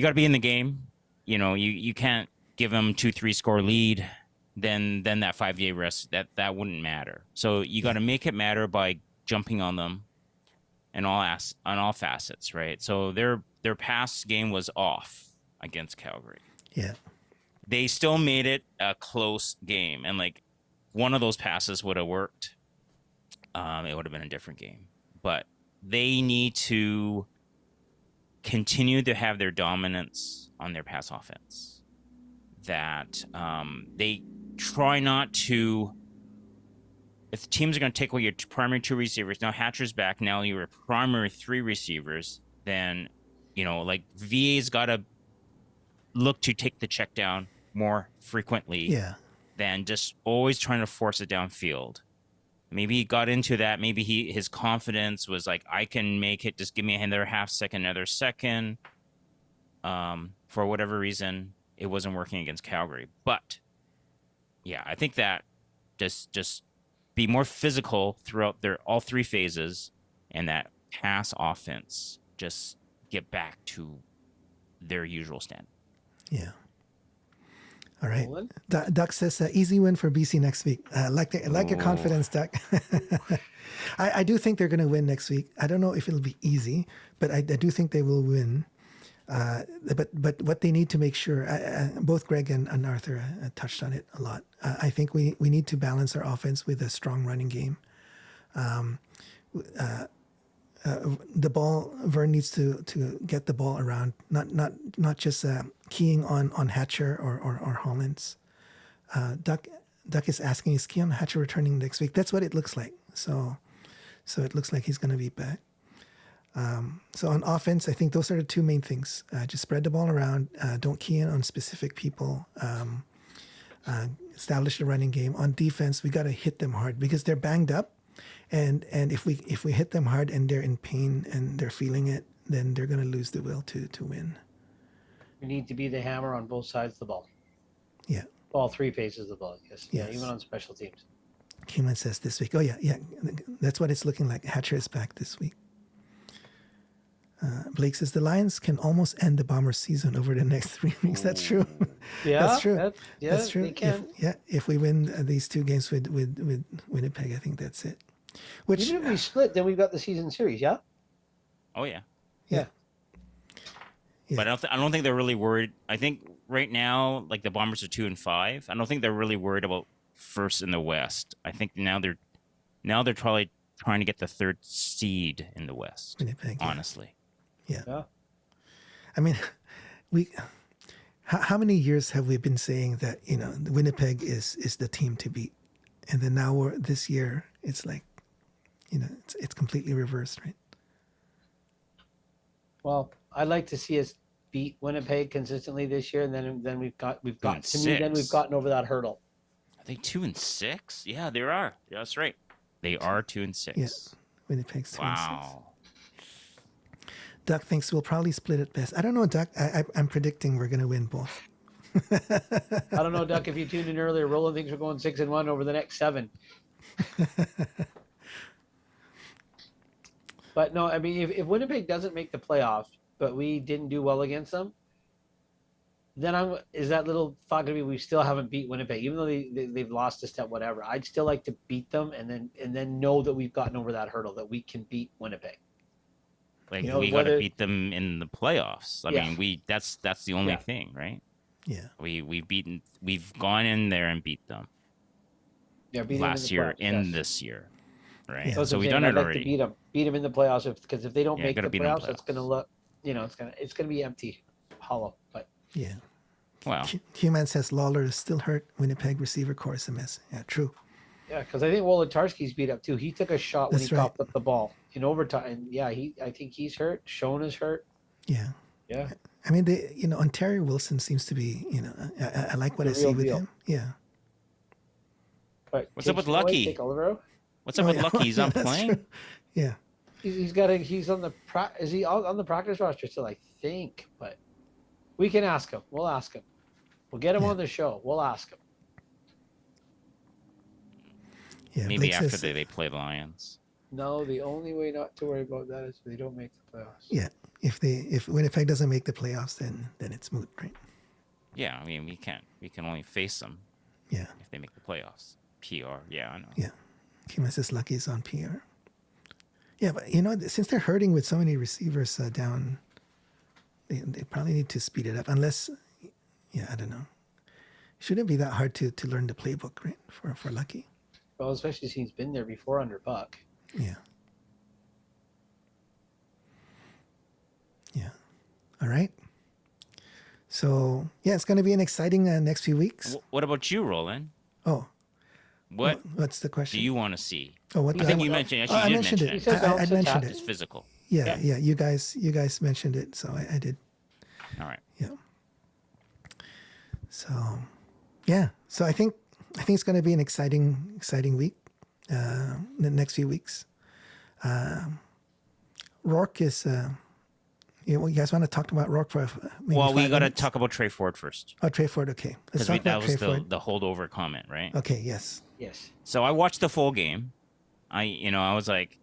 gotta be in the game. You can't give them 2-3 score lead. Then that 5-day rest that wouldn't matter. So you got to make it matter by jumping on them, on all facets, right? So their past game was off against Calgary. Yeah. They still made it a close game, and one of those passes would have worked. It would have been a different game, but they need to continue to have their dominance on their pass offense. That they try not to. If the teams are going to take away your primary 2 receivers, now Hatcher's back, now your primary 3 receivers, then VA's got to look to take the check down more frequently Yeah. than just always trying to force it downfield. Maybe he got into that. Maybe his confidence was like, I can make it. Just give me another half second, another second. For whatever reason, it wasn't working against Calgary. But yeah, I think that just be more physical throughout all 3 phases, and that pass offense just get back to their usual standard. Yeah. All right. Nolan? Duck says easy win for BC next week. I like your confidence, Duck. I do think they're going to win next week. I don't know if it'll be easy, but I do think they will win. But what they need to make sure, both Greg and Arthur touched on it a lot. I think we need to balance our offense with a strong running game. The ball, Vern needs to get the ball around, not just keying on Hatcher or Hollins. Duck is asking, is Keon Hatcher returning next week? That's what it looks like. So it looks like he's going to be back. So on offense, I think those are the 2 main things. Just spread the ball around. Don't key in on specific people. Establish the running game. On defense, we got to hit them hard because they're banged up. And if we hit them hard and they're in pain and they're feeling it, then they're going to lose the will to win. We need to be the hammer on both sides of the ball. Yeah. All 3 phases of the ball, yes. Yeah, Yes. even on special teams. Keeman says this week. Oh, yeah. That's what it's looking like. Hatcher is back this week. Blake says the Lions can almost end the Bombers season over the next 3 weeks. That's true. Yeah, That's true. That's true. They can. If we win these 2 games with Winnipeg, I think that's it. Which Even if we split, then we've got the season series, yeah? Oh yeah. Yeah. But I don't think they're really worried. I think right now, the Bombers are 2-5. I don't think they're really worried about first in the West. I think now they're probably trying to get the 3rd seed in the West. Winnipeg, honestly. Yeah. I mean, how many years have we been saying that Winnipeg is the team to beat, and then now this year it's like, it's completely reversed, right? Well, I'd like to see us beat Winnipeg consistently this year, and then we've got to me, then we've gotten over that hurdle. Are they 2-6? Yeah, they are. Yeah, that's right. They are 2-6. Yeah, Winnipeg's 2-6. Wow. Duck thinks we'll probably split at best. I don't know, Duck. I'm predicting we're going to win both. I don't know, Duck, if you tuned in earlier, Roland thinks we're going 6-1 over the next 7. But no, I mean, if Winnipeg doesn't make the playoffs, but we didn't do well against them, then is that little thought going to be we still haven't beat Winnipeg, even though they've lost a step, whatever. I'd still like to beat them and then know that we've gotten over that hurdle, that we can beat Winnipeg. Like You know, we got to whether- beat them in the playoffs. I Yeah. mean, that's the only Yeah. thing, right? Yeah. We've gone in there and beat them Yeah, beat him in last the year playoffs, and yes. this year, right? Yeah. That's So what I'm we've saying. done I'd it like already. to beat him in the playoffs because if they don't Yeah, make gotta the beat 'em playoffs, it's going to playoffs. look, it's going to be empty, hollow. But Yeah. Well, Q-Man says Lawler is still hurt. Winnipeg receiver core is a mess. Yeah, true. yeah, because I think Wolodarski's beat up too. He took a shot when That's he right. coughed up the ball in overtime. And yeah, I think he's hurt. Shone is hurt. Yeah. Yeah, I mean, Ontario Wilson seems to be, I like what The I see real with deal. him. Yeah. but What's up with Tate Chenoweth, Lucky? Tate Olivero, what's up Oh, with yeah. Lucky? He's not That's playing. true. Yeah. he's on the is he on the practice roster still? I think, but we can ask him. We'll ask him. We'll get him Yeah. on the show. We'll ask him. Yeah. Maybe Blake after says, they play the Lions. No, the only way not to worry about that is if they don't make the playoffs. Yeah. If Winnipeg doesn't make the playoffs, then it's moot, right? Yeah, I mean we can only face them Yeah. if they make the playoffs. PR, yeah, I know. Yeah. Q-Man says Lucky's on PR. Yeah, but since they're hurting with so many receivers down, they probably need to speed it up. Unless, I don't know. Shouldn't be that hard to learn the playbook, right? For Lucky. Well, especially since he's been there before under Buck. Yeah. Yeah. All right. So it's going to be an exciting next few weeks. What about you, Roland? Oh, What what's the question? do you want to see? Oh, what He the I think said- you mentioned. Oh, I Actually, you did mentioned mention it. He said I bounce mentioned attack. It's it. physical. Yeah. You guys mentioned it, so I did. All right. Yeah. So, So I think it's going to be an exciting week. The next few weeks. Rourke is. You guys want to talk about Rourke for maybe Well, we 5 got to minutes? talk about Tre Ford first Oh, Tre Ford. Okay, let's because talk about that Tre was Ford. the holdover comment, right? Okay. Yes. Yes. So I watched the full game. I was like,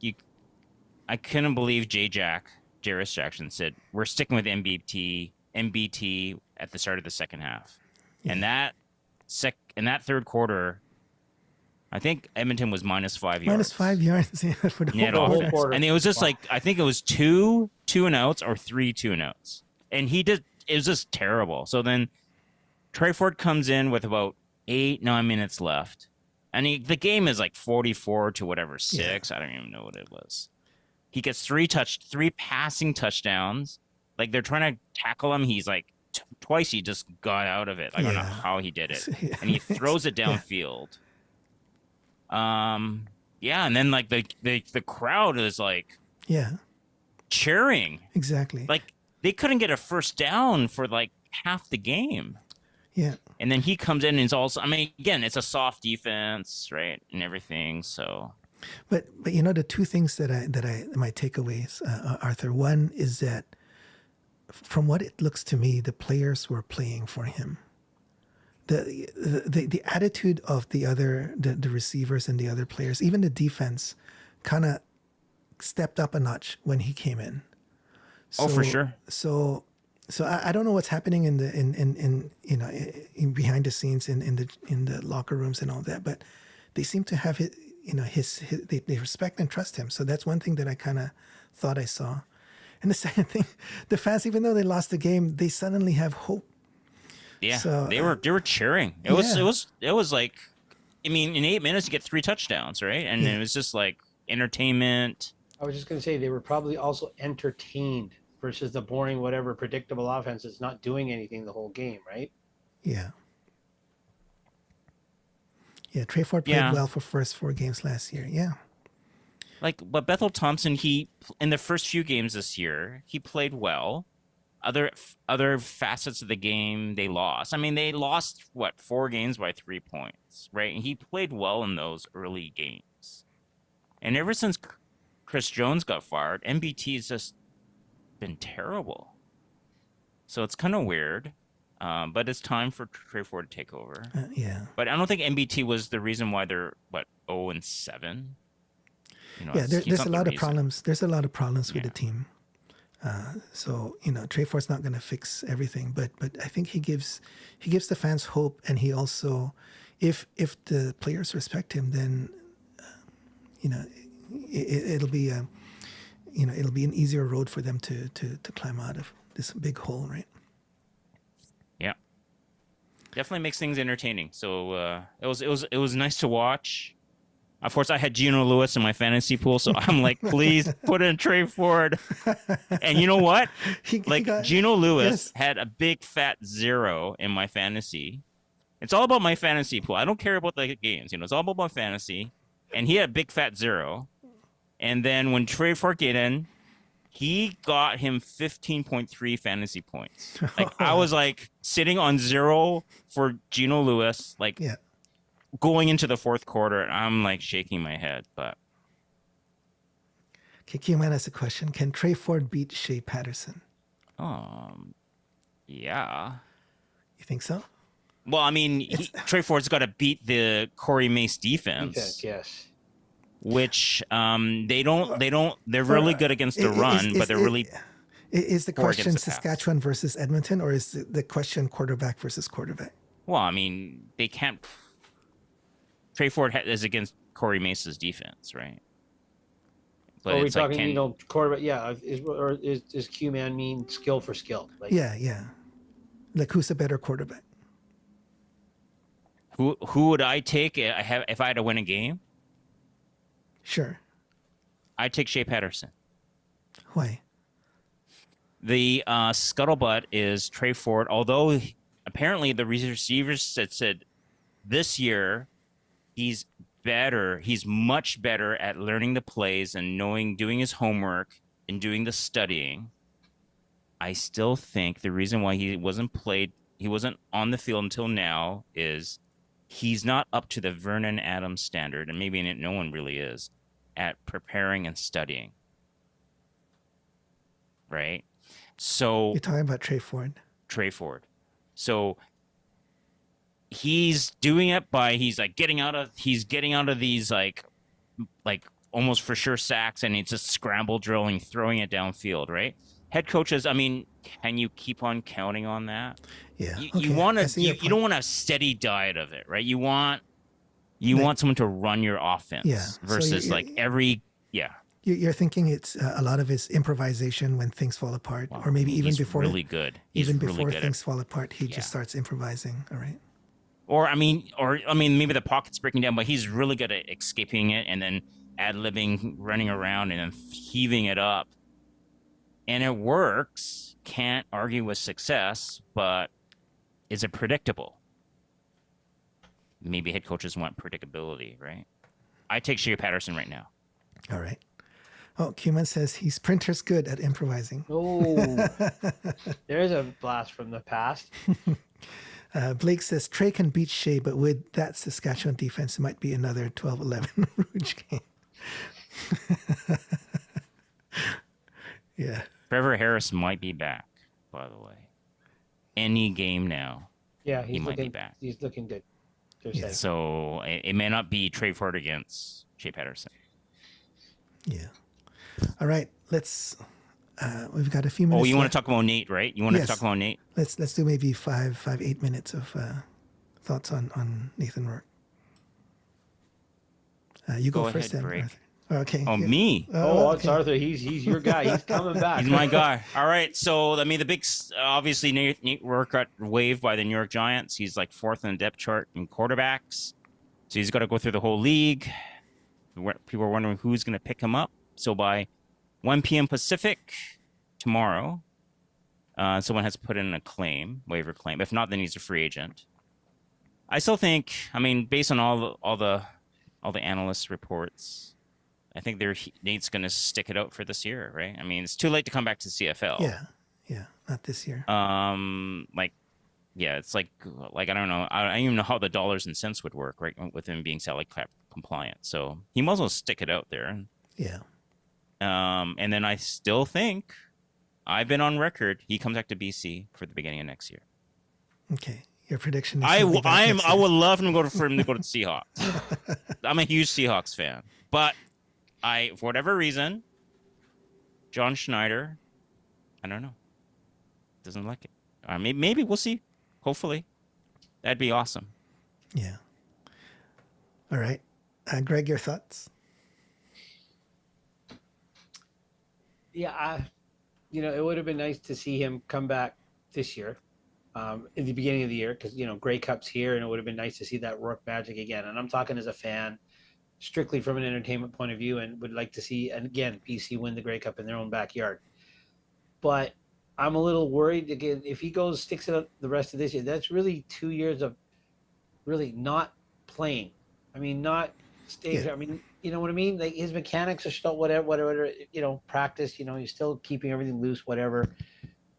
I couldn't believe Jairus Jackson said we're sticking with MBT at the start of the second half, and that third quarter, I think Edmonton was -5 yards. Minus 5 yards for the net whole whole quarter. quarter. And it was just Wow. like I think it was two and outs or 3 2 and outs, and it was just terrible. So then Tre Ford comes in with about 8-9 minutes left, and the game is like 44 to whatever 6. I don't even know what it was. He gets 3 passing touchdowns. Like they're trying to tackle him. He's like twice he just got out of it. I don't know Yeah. how he did it, Yeah. and he throws it downfield. And then like the crowd is like Yeah, cheering. exactly. Like they couldn't get a first down for like half the game. Yeah, And then he comes in and is also, I mean, again, it's a soft defense, right? And everything. So but the two things that my takeaways, Arthur. One is that from what it looks to me, the players were playing for him. The attitude of the receivers and the other players, even the defense, kind of stepped up a notch when he came in. Oh, for sure. So I don't know what's happening in behind the scenes in the locker rooms and all that, but they seem to have they respect and trust him. So that's one thing that I kind of thought I saw. And the second thing, the fans, even though they lost the game, they suddenly have hope. yeah, So, they were cheering. It was like, I mean, in 8 minutes you get 3 touchdowns, right? And it was just like entertainment. I was just going to say they were probably also entertained versus the boring, whatever predictable offense that's not doing anything the whole game, right? Yeah. Yeah, Tre Ford played well for first 4 games last year. Yeah. But Bethel Thompson, he in the first few games this year, he played well. Other facets of the game they lost. I mean, they lost 4 games by 3 points, right? And he played well in those early games. And ever since Chris Jones got fired, MBT has just been terrible. So it's kind of weird. But it's time for Tre Ford to take over. Yeah. But I don't think MBT was the reason why they're 0-7. Yeah, he's there's not a the lot of reason. problems. There's a lot of problems with Yeah. the team. So Tre Ford's not going to fix everything, but I think he gives the fans hope, and he also, if the players respect him, then it'll be it'll be an easier road for them to climb out of this big hole, right? Yeah, definitely makes things entertaining. So it was nice to watch. Of course, I had Gino Lewis in my fantasy pool, so I'm like, please put in Tre Ford. And you know what? He Like got- Gino Lewis yes. had a big fat 0 in my fantasy. It's all about my fantasy pool. I don't care about the games. It's all about my fantasy. And he had a big fat 0. And then when Tre Ford get in, he got him 15.3 fantasy points. Like I was like sitting on 0 for Gino Lewis, like Yeah. going into the fourth quarter, and I'm like shaking my head. But Okay, Q-Man has a question. Can Tre Ford beat Shea Patterson? yeah. You think so? Well, I mean, Tre Ford's got to beat the Corey Mace defense, yes. which they're really good against the run, but they're really Is the poor against question the pass. Saskatchewan versus Edmonton, or is the question quarterback versus quarterback? well. I mean, they can't. Tre Ford is against Corey Mace's defense, right? But Are we it's like, talking, quarterback? Yeah. Is Q-Man mean skill for skill? Like, Yeah. Like, who's a better quarterback? who would I take if I had to win a game? Sure. I'd take Shea Patterson. Why? The scuttlebutt is Tre Ford, although apparently the receivers said this year he's better. He's much better at learning the plays and doing his homework and doing the studying. I still think the reason why he wasn't on the field until now is he's not up to the Vernon Adams standard, and maybe no one really is, at preparing and studying. Right? So You're talking about Tre Ford. Tre Ford. So he's doing it by he's getting out of these like almost for sure sacks, and it's just scramble drilling, throwing it downfield, right? Head coaches, I mean, can you keep on counting on that? Yeah. You okay. want I see your to you don't point. want a steady diet of it, right? You want someone to run your offense Yeah. So versus You're thinking it's a lot of his improvisation when things fall apart, or maybe even he's before really good. He's even really before good at things fall apart, he Yeah. just starts improvising. All right. Or I mean, maybe the pocket's breaking down, but he's really good at escaping it and then ad-libbing, running around, and then heaving it up. And it works. Can't argue with success, but is it predictable? Maybe head coaches want predictability, right? I take Shea Patterson right now. All right. Oh, Cuman says he's printer's good at improvising. oh, there's a blast from the past. Blake says Trey can beat Shea, but with that Saskatchewan defense, it might be another 12-11 Rouge game. Yeah. Trevor Harris might be back, by the way. Any game now. Yeah, He might be back. He's looking good. They're Yeah. saying. So it may not be Tre Ford against Shea Patterson. Yeah. All right. Let's. We've got a few minutes. Oh, you want left. to talk about Nate, right? You want Yes. to talk about Nate? Let's do maybe 8 minutes of thoughts on Nathan Rourke. You go first, ahead, then, Greg. Arthur. Okay. Oh, yeah. me? Oh, okay. it's Arthur. He's your guy. He's coming back. He's my guy. All right. So, I mean, obviously, Nate Rourke got waived by the New York Giants. He's like 4th in the depth chart in quarterbacks. So he's got to go through the whole league. People are wondering who's going to pick him up. So by 1 p.m. Pacific tomorrow, someone has put in a waiver claim. If not, then he's a free agent. I still think, I mean, based on all the analysts' reports, I think Nate's going to stick it out for this year, right? I mean, it's too late to come back to CFL. Yeah. Not this year. It's like I don't know. I don't even know how the dollars and cents would work, right? With him being salary cap compliant, so he might as well stick it out there. Yeah. And then I still think I've been on record. He comes back to BC for the beginning of next year. Okay. Your prediction is I he'll be back next year. would love for him to go to the Seahawks. I'm a huge Seahawks fan, but for whatever reason, John Schneider, I don't know, doesn't like it. Maybe we'll see. Hopefully, that'd be awesome. Yeah. All right. Greg, your thoughts? Yeah, it would have been nice to see him come back this year, in the beginning of the year, because Grey Cup's here, and it would have been nice to see that Rourke magic again. And I'm talking as a fan, strictly from an entertainment point of view, and would like to see, and again, BC win the Grey Cup in their own backyard. But I'm a little worried again if he goes sticks it up the rest of this year. That's really 2 years of really not playing. I mean, not Yeah, staying. I mean, you know what I mean? Like his mechanics are still whatever. Practice. He's still keeping everything loose, whatever.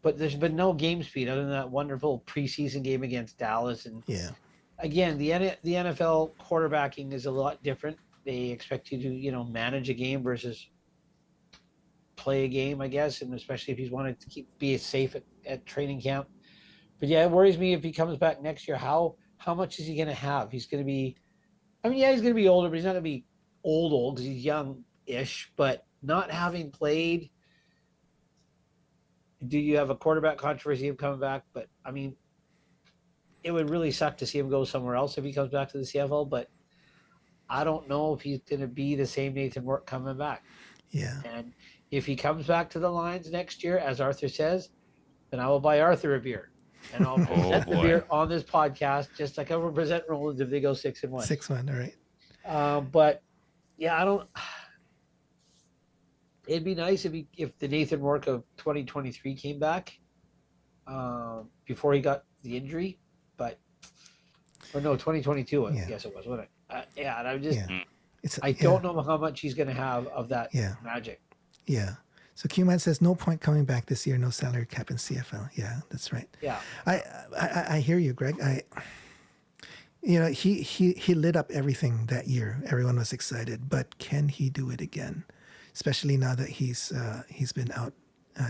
But there's been no game speed other than that wonderful preseason game against Dallas. And yeah, again, the NFL quarterbacking is a lot different. They expect you to manage a game versus play a game, I guess, and especially if he's wanted to be safe at training camp. But yeah, it worries me if he comes back next year. How much is he going to have? He's going to be. I mean, yeah, he's going to be older, but he's not going to be old because he's young-ish. But not having played, do you have a quarterback controversy of coming back? But I mean, it would really suck to see him go somewhere else if he comes back to the CFL. But I don't know if he's going to be the same Nathan Rourke coming back. yeah. And if he comes back to the Lions next year, as Arthur says, then I will buy Arthur a beer. And I'll present the boy. beer on this podcast, just like I will present Rollins if they go 6-1. 6-1, all right. But yeah, I don't. It'd be nice if the Nathan Rourke of 2023 came back before he got the injury, but or no, 2022. I Yeah. guess it was, wasn't it? Yeah, and I'm just Yeah. It's I don't know how much he's going to have of that Yeah. magic. Yeah. So Q-Man says no point coming back this year, no salary cap in CFL. Yeah, that's right. Yeah, I hear you, Greg. He lit up everything that year. Everyone was excited, but can he do it again? Especially now that he's been out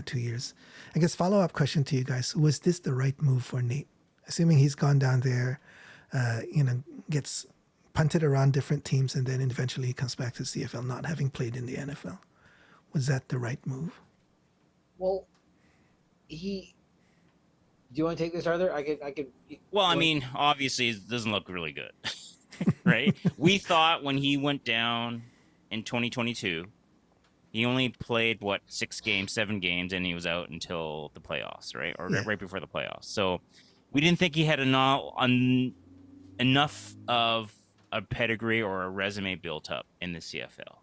2 years. I guess follow-up question to you guys: was this the right move for Nate? Assuming he's gone down there, gets punted around different teams, and then eventually he comes back to CFL, not having played in the NFL. Was that the right move? well, he. Do you want to take this, Arthur? I could. Well, I mean, obviously, it doesn't look really good, right? We thought when he went down in 2022, he only played, 7 games, and he was out until the playoffs, right? Or Yeah. right before the playoffs. So we didn't think he had enough of a pedigree or a resume built up in the CFL.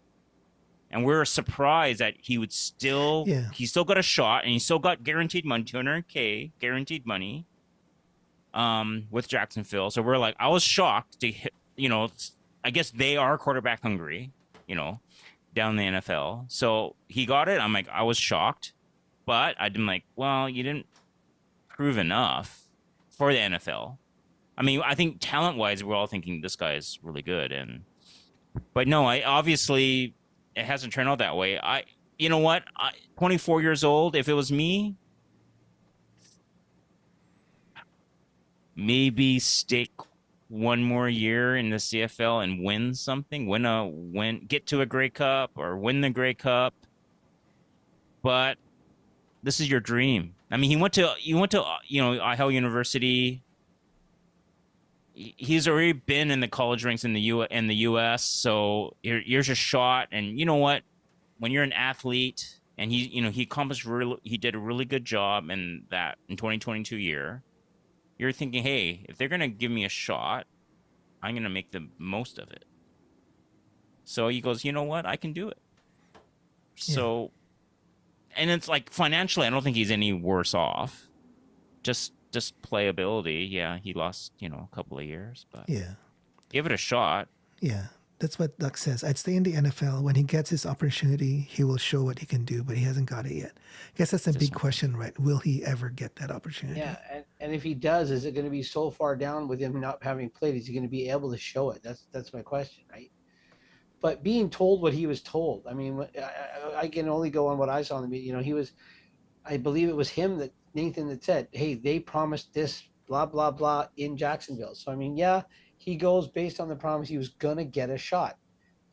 And we were surprised that he still got a shot, and he still got guaranteed money, $200K guaranteed money, with Jacksonville. So we're like, I was shocked to hit, I guess they are quarterback hungry, down in the NFL. So he got it. I'm like, I was shocked, but I'm like, well, you didn't prove enough for the NFL. I mean, I think talent-wise, we're all thinking this guy is really good, but no, obviously it hasn't turned out that way. 24 years old. If it was me, maybe stick one more year in the CFL and win something, get to a Grey Cup or win the Grey Cup. But this is your dream. I mean, he went to Ohio University. He's already been in the college ranks in the US. So here's a shot. And you know what? When you're an athlete, and he accomplished he did a really good job in 2022 year. You're thinking, hey, if they're gonna give me a shot, I'm gonna make the most of it. So he goes, you know what? I can do it. So, and it's like financially, I don't think he's any worse off. Just playability. Yeah, he lost, a couple of years, but give it a shot. Yeah, that's what Duck says. I'd stay in the NFL. When he gets his opportunity, he will show what he can do, but he hasn't got it yet. I guess that's a big question, right? Will he ever get that opportunity? Yeah, and if he does, is it going to be so far down with him not having played? Is he going to be able to show it? That's my question, right? But being told what he was told, I mean, I can only go on what I saw in the media. He was, I believe it was him Nathan that said, hey, they promised this, blah, blah, blah, in Jacksonville. So, I mean, yeah, he goes based on the promise he was going to get a shot.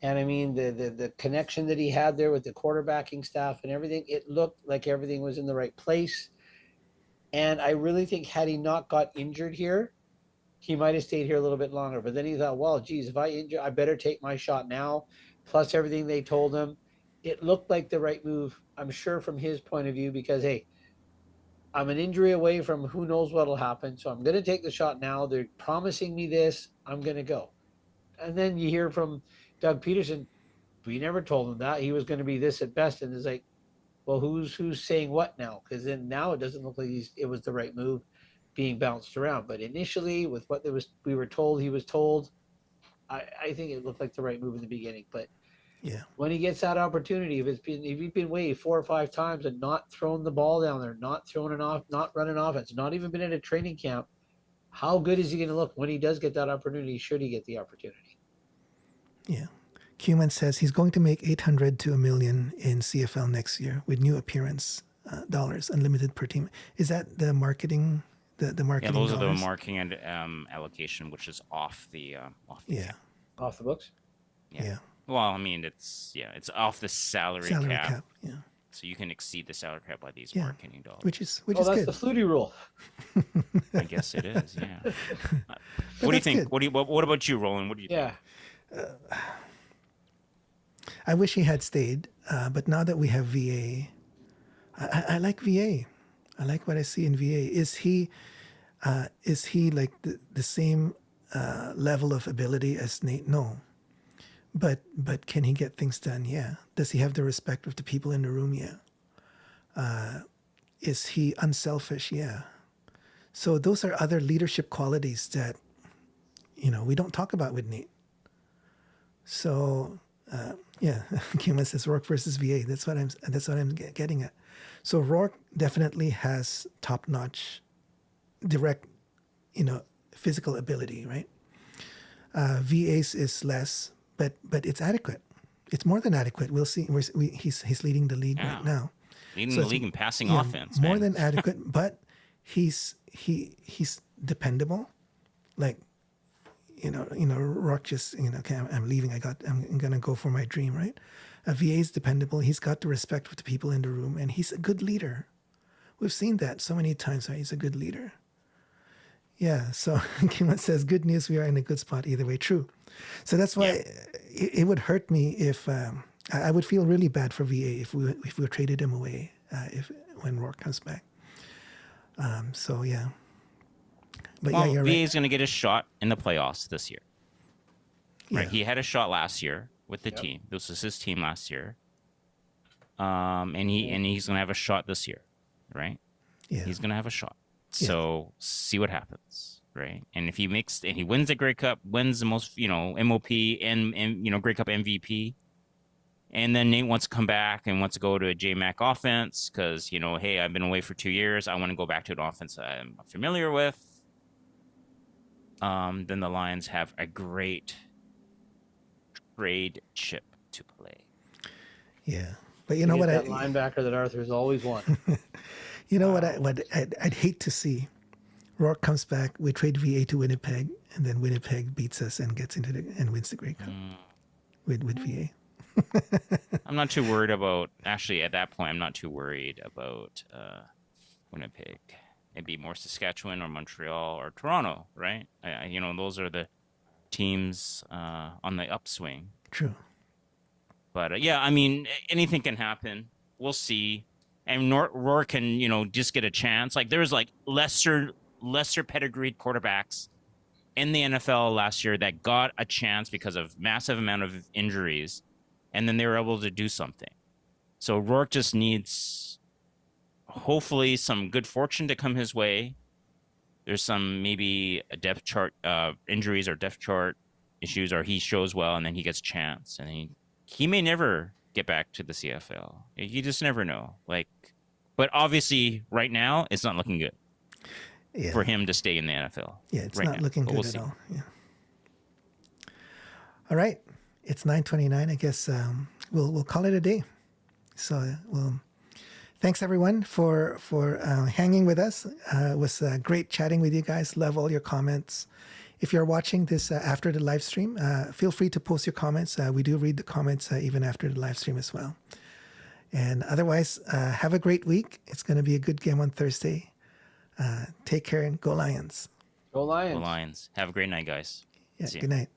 And I mean, the connection that he had there with the quarterbacking staff and everything, it looked like everything was in the right place. And I really think had he not got injured here, he might have stayed here a little bit longer. But then he thought, well, geez, if I injure, I better take my shot now. Plus everything they told him. it looked like the right move, I'm sure, from his point of view, because hey, I'm an injury away from who knows what'll happen. So I'm going to take the shot now. They're promising me this. I'm going to go. And then you hear from Doug Peterson, we never told him that he was going to be this at best. And it's like, well, who's saying what now? Because then now it doesn't look like it was the right move being bounced around. But initially, with what we were told he was told, I think it looked like the right move in the beginning. But Yeah. when he gets that opportunity, if he's been way 4 or 5 times and not thrown the ball down there, not throwing it off, not running offense, not even been in a training camp, how good is he going to look when he does get that opportunity? Should he get the opportunity? Yeah. Cuman says he's going to make 800 to $1 million in CFL next year with new appearance dollars, unlimited per team. Is that the marketing? The marketing. Yeah, those dollars? are the marketing and allocation, which is off the Yeah. cap. Off the books? Yeah. Well, I mean, it's off the salary cap. Yeah. So you can exceed the salary cap by these Yeah. marketing dollars. Which is That's good. the Flutie rule. I guess it is. Yeah. What do you think? good. What about you, Roland? What do you think? Yeah. I wish he had stayed, but now that we have VA, I like VA. I like what I see in VA. Is he like the same level of ability as Nate? No. But can he get things done? Yeah. Does he have the respect of the people in the room? Yeah. Is he unselfish? Yeah. So those are other leadership qualities that we don't talk about with Nate. So yeah, Kima says Rourke versus VA. That's what I'm getting at. So Rourke definitely has top-notch, direct, physical ability, right? VA's is less, but it's adequate. It's more than adequate. We'll see. He's leading the league right now. Leading So the it's- league in passing Yeah, offense. more man. than adequate, but he's dependable. Like, Rourke just, okay, I'm leaving. I'm gonna go for my dream, right? VA's dependable. He's got the respect of the people in the room, and he's a good leader. We've seen that so many times. Right? He's a good leader. Yeah. So Kim says, "Good news. We are in a good spot either way." True. So that's why it would hurt me if I would feel really bad for VA if we traded him away when Rourke comes back. So yeah. But Well, yeah, you're VA right. is going to get a shot in the playoffs this year. Right. Yeah. He had a shot last year with the team. This was his team last year. And he's going to have a shot this year, right? Yeah. He's going to have a shot. Yeah. So see what happens, right? And if he wins the Grey Cup, wins the most, MOP and Grey Cup MVP, and then Nate wants to come back and wants to go to a J-Mac offense because, hey, I've been away for 2 years. I want to go back to an offense I'm familiar with. Then the Lions have a great trade chip to play. Yeah. But you know what? That linebacker that Arthur's always wanted. You know what I'd hate to see. Rourke comes back, we trade VA to Winnipeg, and then Winnipeg beats us and gets and wins the Grey Cup with VA. I'm not too worried about. Actually, at that point, I'm not too worried about Winnipeg. It'd be more Saskatchewan or Montreal or Toronto, right? Those are the teams on the upswing. True. But yeah, I mean, anything can happen. We'll see. And Rourke can, just get a chance. Like there's like lesser pedigreed quarterbacks in the NFL last year that got a chance because of massive amount of injuries, and then they were able to do something. So Rourke just needs, hopefully, some good fortune to come his way. There's some maybe a depth chart injuries or depth chart issues, or he shows well and then he gets a chance, and he may never get back to the CFL. You just never know. But obviously, right now, it's not looking good for him to stay in the NFL. Yeah, it's right not now. looking But good we'll at see. all. Yeah. All right, it's 9:29. I guess we'll call it a day. So thanks everyone for hanging with us. It was great chatting with you guys. Love all your comments. If you're watching this after the live stream, feel free to post your comments. We do read the comments even after the live stream as well. And otherwise, have a great week. It's going to be a good game on Thursday. Take care and go Lions. Go Lions. Go Lions. Have a great night, guys. Yeah, See ya. good night.